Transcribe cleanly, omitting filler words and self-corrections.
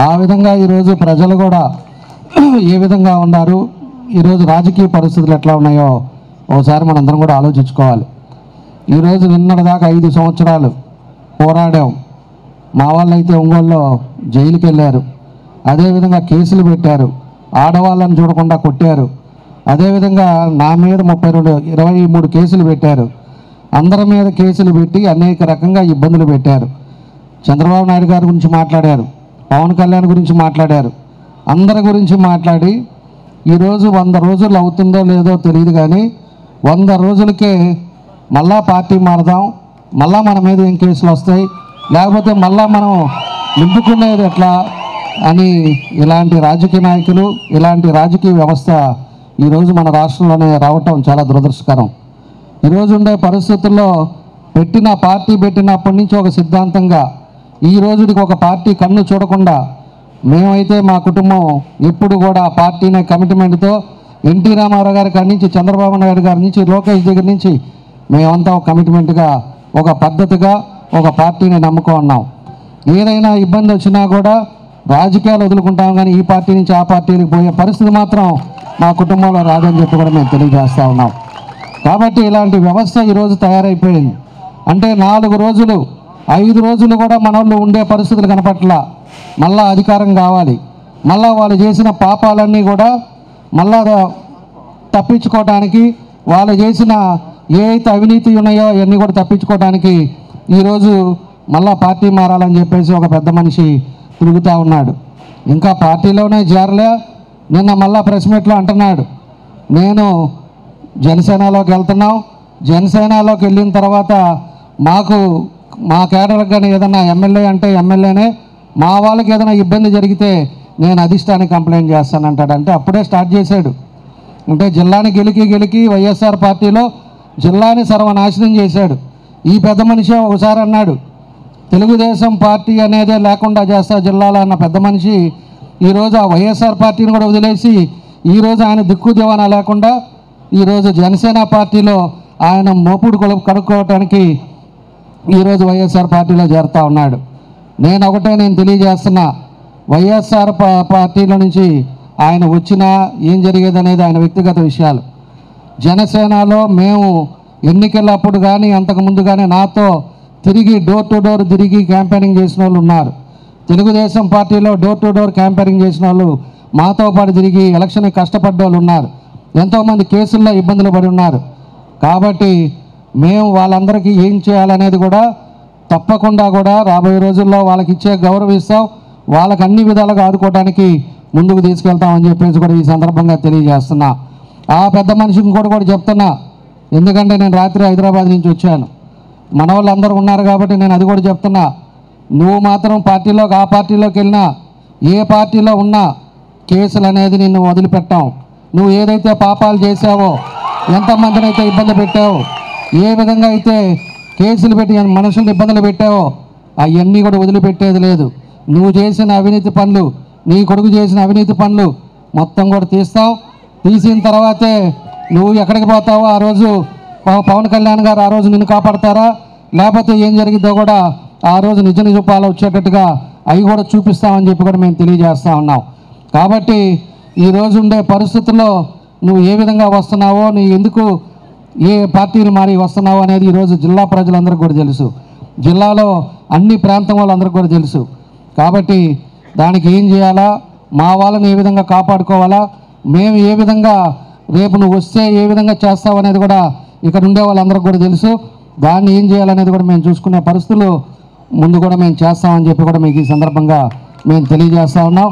ఆ విధంగా ఈరోజు ప్రజలు కూడా ఏ విధంగా ఉన్నారు, ఈరోజు రాజకీయ పరిస్థితులు ఎట్లా ఉన్నాయో ఒకసారి మనందరం కూడా ఆలోచించుకోవాలి. ఈరోజు నిన్నటిదాకా 5 సంవత్సరాలు పోరాడాం. మా వాళ్ళు అయితే ఒంగోలులో జైలుకి వెళ్ళారు. అదేవిధంగా కేసులు పెట్టారు, ఆడవాళ్ళని చూడకుండా కొట్టారు. అదేవిధంగా నా మీద 23 కేసులు పెట్టారు. అందరి మీద కేసులు పెట్టి అనేక రకంగా ఇబ్బందులు పెట్టారు. చంద్రబాబు నాయుడు గారి గురించి మాట్లాడారు, పవన్ కళ్యాణ్ గురించి మాట్లాడారు, అందరి గురించి మాట్లాడి ఈరోజు 100 రోజులు అవుతుందో లేదో తెలియదు, కానీ 100 రోజులకే మళ్ళా పార్టీ మారదాం, మళ్ళా మన మీద ఏం కేసులు వస్తాయి, లేకపోతే మళ్ళా మనం నింపుకునేది ఎట్లా అని ఇలాంటి రాజకీయ నాయకులు, ఇలాంటి రాజకీయ వ్యవస్థ ఈరోజు మన రాష్ట్రంలోనే రావటం చాలా దురదృష్టకరం. ఈరోజు ఉండే పరిస్థితుల్లో పార్టీ పెట్టినప్పటి నుంచి ఒక సిద్ధాంతంగా ఈ రోజుకి ఒక పార్టీ కన్ను చూడకుండా మేమైతే మా కుటుంబం ఎప్పుడు కూడా పార్టీనే కమిట్మెంట్తో ఎన్టీ రామారావు గారి కాడి నుంచి, చంద్రబాబు నాయుడు గారి నుంచి, లోకేష్ దగ్గర నుంచి మేమంతా ఒక కమిట్మెంట్గా, ఒక పద్ధతిగా ఒక పార్టీని నమ్ముకున్నాం. ఏదైనా ఇబ్బంది వచ్చినా కూడా రాజకీయాలు వదులుకుంటాం, కానీ ఈ పార్టీ నుంచి ఆ పార్టీకి పోయే పరిస్థితి మాత్రం మా కుటుంబంలో రాదని చెప్పి కూడా మేము తెలియజేస్తూ ఉన్నాం. కాబట్టి ఇలాంటి వ్యవస్థ ఈరోజు తయారైపోయింది. అంటే 4 రోజులు 5 రోజులు కూడా మన వాళ్ళు ఉండే పరిస్థితులు కనపట్ల. మళ్ళా అధికారం కావాలి, మళ్ళా వాళ్ళు చేసిన పాపాలన్నీ కూడా మళ్ళా తప్పించుకోవడానికి, వాళ్ళు చేసిన ఏ అయితే అవినీతి ఉన్నాయో అవన్నీ కూడా తప్పించుకోవడానికి ఈరోజు మళ్ళా పార్టీ మారాలని చెప్పేసి ఒక పెద్ద మనిషి తిరుగుతూ ఉన్నాడు. ఇంకా పార్టీలోనే చేరలే. నిన్న మళ్ళా ప్రెస్ మీట్లో అంటున్నాడు, నేను జనసేనలోకి వెళ్తున్నాం, జనసేనలోకి వెళ్ళిన తర్వాత మా కేడర్కి కానీ ఏదైనా ఎమ్మెల్యే అంటే ఎమ్మెల్యేనే, మా వాళ్ళకి ఏదైనా ఇబ్బంది జరిగితే నేను అధిష్టానికి కంప్లైంట్ చేస్తానంటాడు. అంటే అప్పుడే స్టార్ట్ చేశాడు. అంటే జిల్లాని గెలికి వైఎస్ఆర్ పార్టీలో జిల్లాని సర్వనాశనం చేశాడు. ఈ పెద్ద మనిషి ఒకసారి అన్నాడు, తెలుగుదేశం పార్టీ అనేదే లేకుండా చేస్తా జిల్లాలో అన్న పెద్ద మనిషి ఈరోజు ఆ వైఎస్ఆర్ పార్టీని కూడా వదిలేసి ఈరోజు ఆయన దిక్కు దివానా లేకుండా ఈరోజు జనసేన పార్టీలో ఆయన మోపుడు కడుక్కోవటానికి ఈరోజు వైఎస్ఆర్ పార్టీలో చేరుతూ ఉన్నాడు. నేను తెలియజేస్తున్నా, వైఎస్ఆర్ పార్టీలో నుంచి ఆయన వచ్చినా ఏం జరిగేది అనేది ఆయన వ్యక్తిగత విషయాలు. జనసేనలో మేము ఎన్నికలప్పుడు కానీ అంతకుముందు కానీ నాతో తిరిగి డోర్ టు డోర్ తిరిగి క్యాంపెయినింగ్ చేసిన వాళ్ళు ఉన్నారు. తెలుగుదేశం పార్టీలో డోర్ టు డోర్ క్యాంపెయినింగ్ చేసిన వాళ్ళు మాతో పాటు తిరిగి ఎలక్షన్కి కష్టపడ్డ వాళ్ళు ఉన్నారు. ఎంతోమంది కేసుల్లో ఇబ్బందులు పడి ఉన్నారు. కాబట్టి మేము వాళ్ళందరికీ ఏం చేయాలనేది కూడా తప్పకుండా కూడా రాబోయే రోజుల్లో వాళ్ళకి ఇచ్చే గౌరవిస్తాం, వాళ్ళకి అన్ని విధాలుగా ఆదుకోవడానికి ముందుకు తీసుకెళ్తామని చెప్పేసి కూడా ఈ సందర్భంగా తెలియజేస్తున్నా. ఆ పెద్ద మనిషిని కూడా చెప్తున్నా, ఎందుకంటే నేను రాత్రి హైదరాబాద్ నుంచి వచ్చాను, మన వాళ్ళందరూ ఉన్నారు కాబట్టి నేను అది కూడా చెప్తున్నా. నువ్వు మాత్రం ఆ పార్టీలోకి వెళ్ళినా, ఏ పార్టీలో ఉన్నా కేసులు అనేది నిన్ను వదిలిపెట్టాం. నువ్వు ఏదైతే పాపాలు చేసావో, ఎంతమందిని అయితే ఇబ్బంది పెట్టావో, ఏ విధంగా అయితే కేసులు పెట్టి మనుషుల్ని ఇబ్బందులు పెట్టావో అవన్నీ కూడా వదిలిపెట్టేది లేదు. నువ్వు చేసిన అవినీతి పనులు, నీ కొడుకు చేసిన అవినీతి పనులు మొత్తం కూడా తీస్తాం. తీసిన తర్వాతే నువ్వు ఎక్కడికి పోతావో ఆ రోజు పవన్ కళ్యాణ్ గారు ఆ రోజు నిన్ను కాపాడతారా, లేకపోతే ఏం జరిగిద్దో కూడా ఆ రోజు నిజ పాలు వచ్చేటట్టుగా అవి కూడా చూపిస్తామని చెప్పి కూడా మేము తెలియజేస్తూ ఉన్నాం. కాబట్టి ఈరోజు ఉండే పరిస్థితుల్లో నువ్వు ఏ విధంగా వస్తున్నావో, నీ ఎందుకు ఏ పార్టీలు మారి వస్తున్నావో అనేది ఈరోజు జిల్లా ప్రజలందరికీ కూడా తెలుసు, జిల్లాలో అన్ని ప్రాంతం వాళ్ళందరికీ కూడా తెలుసు. కాబట్టి దానికి ఏం చేయాలా, మా వాళ్ళని ఏ విధంగా కాపాడుకోవాలా, మేము ఏ విధంగా రేపు నువ్వు వస్తే ఏ విధంగా చేస్తావు అనేది కూడా ఇక్కడ ఉండే వాళ్ళందరికీ కూడా తెలుసు. దాన్ని ఏం చేయాలనేది కూడా మేము చూసుకునే పరిస్థితులు ముందు కూడా మేము చేస్తామని చెప్పి కూడా మీకు ఈ సందర్భంగా మేము తెలియజేస్తూ ఉన్నాం.